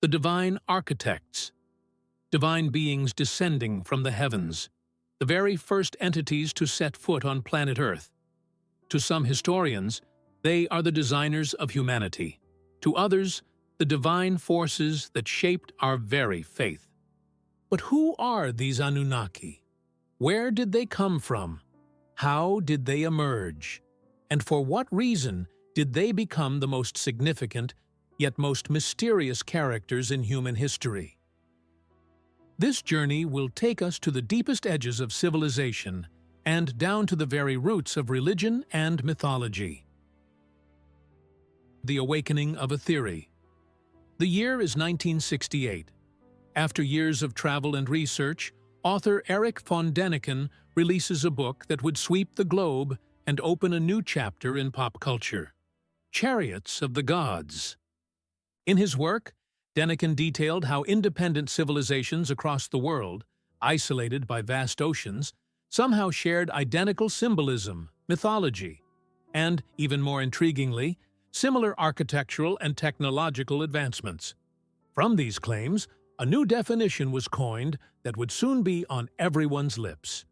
the divine architects, divine beings descending from the heavens, the very first entities to set foot on planet Earth. To some historians, they are the designers of humanity. To others, the divine forces that shaped our very faith. But who are these Anunnaki? Where did they come from? How did they emerge? And for what reason did they become the most significant, yet most mysterious characters in human history? This journey will take us to the deepest edges of civilization and down to the very roots of religion and mythology. The awakening of a theory. The year is 1968. After years of travel and research, author Erich von Däniken releases a book that would sweep the globe and open a new chapter in pop culture: Chariots of the Gods. In his work, Däniken detailed how independent civilizations across the world, isolated by vast oceans, somehow shared identical symbolism, mythology, and, even more intriguingly, similar architectural and technological advancements. From these claims, a new definition was coined that would soon be on everyone's lips: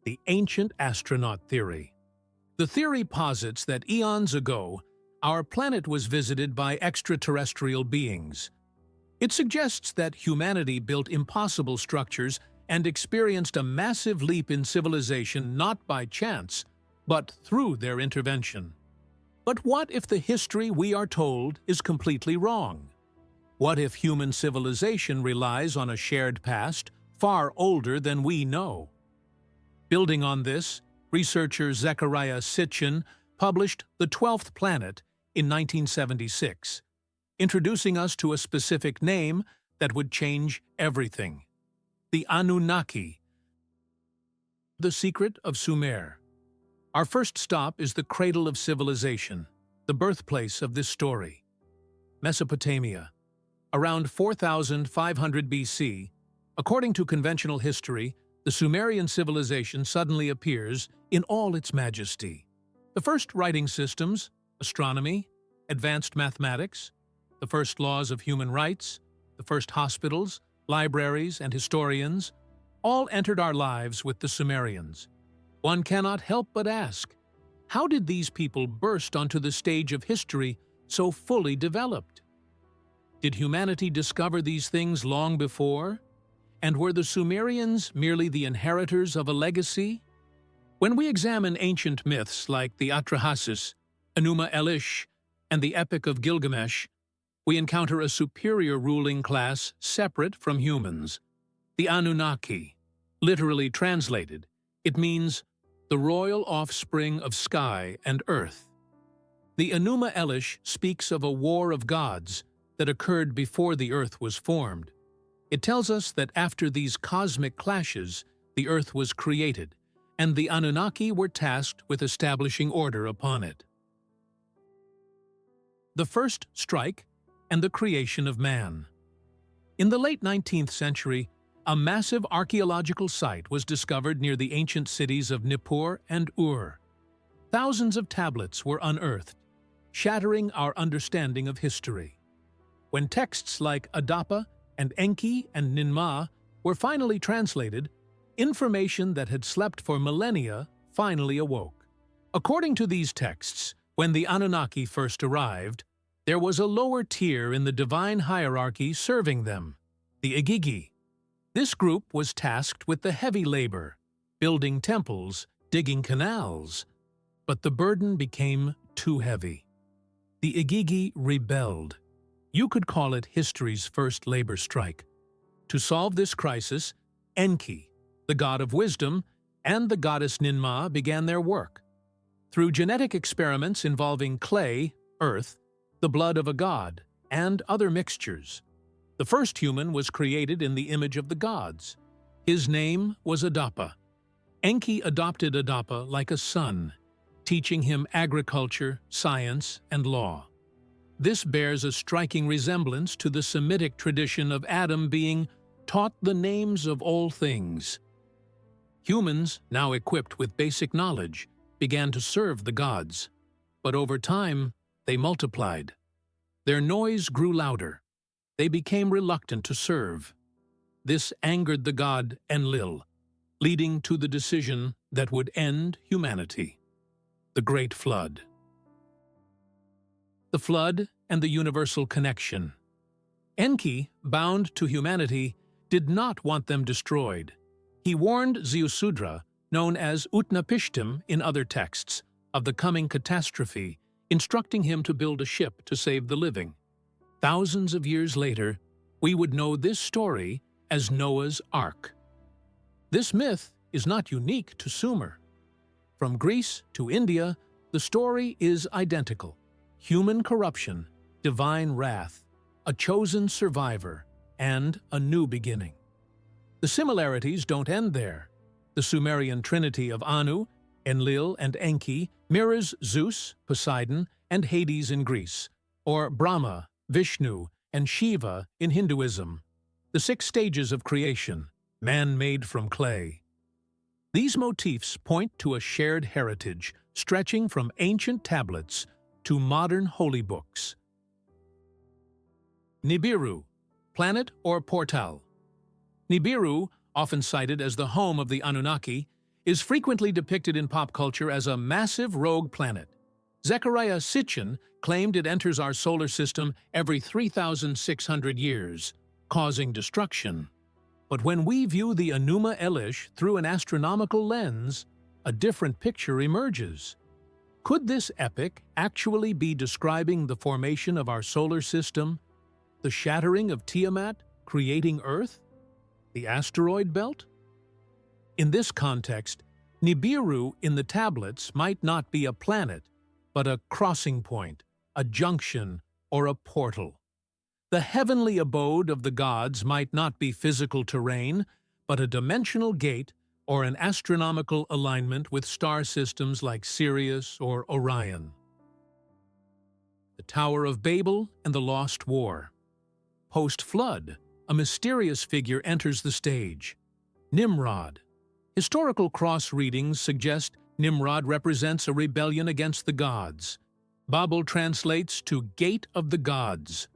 the ancient astronaut theory. The theory posits that eons ago, our planet was visited by extraterrestrial beings. It suggests that humanity built impossible structures and experienced a massive leap in civilization not by chance, but through their intervention. But what if the history we are told is completely wrong? What if human civilization relies on a shared past far older than we know? Building on this, researcher Zecharia Sitchin published The 12th Planet in 1976, introducing us to a specific name that would change everything: the Anunnaki. The Secret of Sumer. Our first stop is the cradle of civilization, the birthplace of this story: Mesopotamia. Around 4500 BC, according to conventional history, the Sumerian civilization suddenly appears in all its majesty. The first writing systems, astronomy, advanced mathematics, the first laws of human rights, the first hospitals, libraries, and historians, all entered our lives with the Sumerians. One cannot help but ask, how did these people burst onto the stage of history so fully developed? Did humanity discover these things long before? And were the Sumerians merely the inheritors of a legacy? When we examine ancient myths like the Atrahasis, Enuma Elish, and the Epic of Gilgamesh, we encounter a superior ruling class separate from humans: the Anunnaki. Literally translated, it means the royal offspring of sky and earth. The Enuma Elish speaks of a war of gods that occurred before the earth was formed. It tells us that after these cosmic clashes, the earth was created, and the Anunnaki were tasked with establishing order upon it. The first strike and the creation of man. In the late 19th century, a massive archaeological site was discovered near the ancient cities of Nippur and Ur. Thousands of tablets were unearthed, shattering our understanding of history. When texts like Adapa and Enki and Ninmah were finally translated, information that had slept for millennia finally awoke. According to these texts, when the Anunnaki first arrived, there was a lower tier in the divine hierarchy serving them, the Igigi. This group was tasked with the heavy labor, building temples, digging canals. But the burden became too heavy. The Igigi rebelled. You could call it history's first labor strike. To solve this crisis, Enki, the god of wisdom, and the goddess Ninmah began their work. Through genetic experiments involving clay, earth, the blood of a god, and other mixtures, the first human was created in the image of the gods. His name was Adapa. Enki adopted Adapa like a son, teaching him agriculture, science, and law. This bears a striking resemblance to the Semitic tradition of Adam being taught the names of all things. Humans, now equipped with basic knowledge, began to serve the gods. But over time, they multiplied. Their noise grew louder. they became reluctant to serve. This angered the god Enlil, leading to the decision that would end humanity: the Great Flood. The Flood and the universal connection. Enki, bound to humanity, did not want them destroyed. He warned Ziusudra, known as Utnapishtim in other texts, of the coming catastrophe, instructing him to build a ship to save the living. Thousands of years later, we would know this story as Noah's Ark. This myth is not unique to Sumer. From Greece to India, the story is identical: human corruption, divine wrath, a chosen survivor, and a new beginning. The similarities don't end there. The Sumerian trinity of Anu, Enlil, and Enki mirrors Zeus, Poseidon, and Hades in Greece, or Brahma, Vishnu, and Shiva in Hinduism. The 6 stages of creation, man made from clay. These motifs point to a shared heritage stretching from ancient tablets to modern holy books. Nibiru, planet or portal. Nibiru, often cited as the home of the Anunnaki, is frequently depicted in pop culture as a massive rogue planet. Zecharia Sitchin claimed it enters our solar system every 3,600 years, causing destruction. But when we view the Enuma Elish through an astronomical lens, a different picture emerges. Could this epic actually be describing the formation of our solar system, the shattering of Tiamat, creating Earth, the asteroid belt? In this context, Nibiru in the tablets might not be a planet, but a crossing point, a junction, or a portal. The heavenly abode of the gods might not be physical terrain, but a dimensional gate or an astronomical alignment with star systems like Sirius or Orion. The Tower of Babel and the Lost War. Post-flood, a mysterious figure enters the stage: Nimrod. Historical cross-readings suggest Nimrod represents a rebellion against the gods. Babel translates to Gate of the Gods.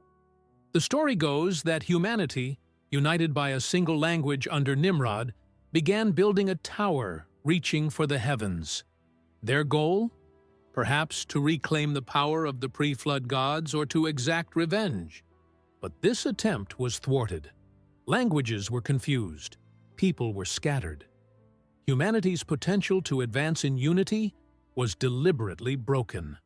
The story goes that humanity, united by a single language under Nimrod, began building a tower reaching for the heavens. Their goal? Perhaps to reclaim the power of the pre-flood gods or to exact revenge. But this attempt was thwarted. Languages were confused. People were scattered. Humanity's potential to advance in unity was deliberately broken.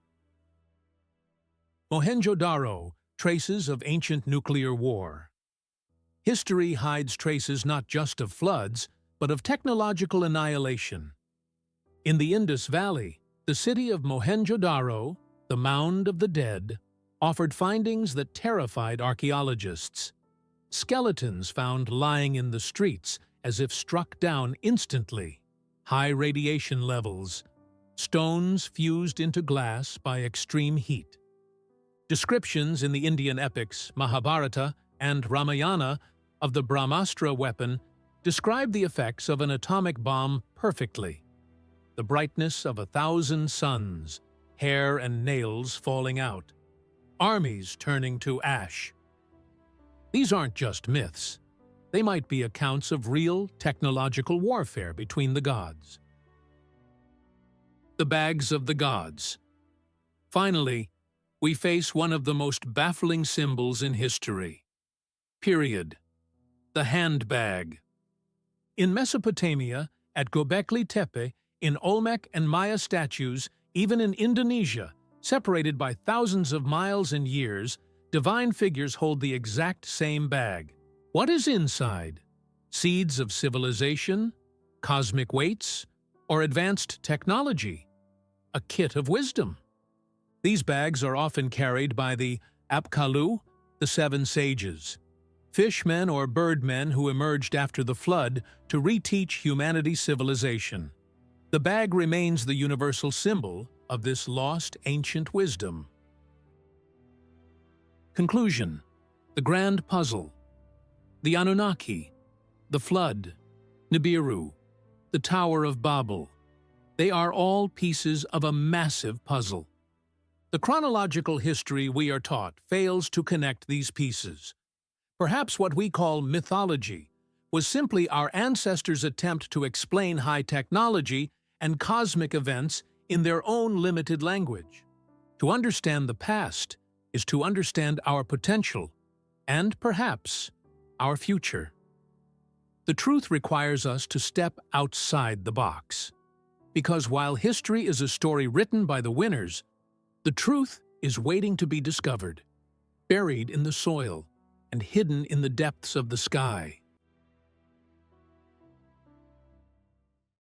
Mohenjo-Daro, traces of ancient nuclear war. History hides traces not just of floods, but of technological annihilation. In the Indus Valley, the city of Mohenjo-Daro, the Mound of the Dead, offered findings that terrified archaeologists. Skeletons found lying in the streets as if struck down instantly, high radiation levels, stones fused into glass by extreme heat. Descriptions in the Indian epics Mahabharata and Ramayana of the Brahmastra weapon describe the effects of an atomic bomb perfectly. The brightness of 1,000 suns, hair and nails falling out, armies turning to ash. These aren't just myths. They might be accounts of real technological warfare between the gods. The bags of the gods. Finally, we face one of the most baffling symbols in history. Period. The handbag. In Mesopotamia, at Göbekli Tepe, in Olmec and Maya statues, even in Indonesia, separated by thousands of miles and years, divine figures hold the exact same bag. What is inside? Seeds of civilization? Cosmic weights? Or advanced technology? A kit of wisdom? These bags are often carried by the Apkallu, the 7 sages, fishmen or birdmen who emerged after the flood to reteach humanity's civilization. The bag remains the universal symbol of this lost ancient wisdom. Conclusion. The grand puzzle. The Anunnaki, the flood, Nibiru, the Tower of Babel. They are all pieces of a massive puzzle. The chronological history we are taught fails to connect these pieces. Perhaps what we call mythology was simply our ancestors' attempt to explain high technology and cosmic events in their own limited language. To understand the past is to understand our potential and, perhaps, our future. The truth requires us to step outside the box. Because while history is a story written by the winners, the truth is waiting to be discovered, buried in the soil and hidden in the depths of the sky.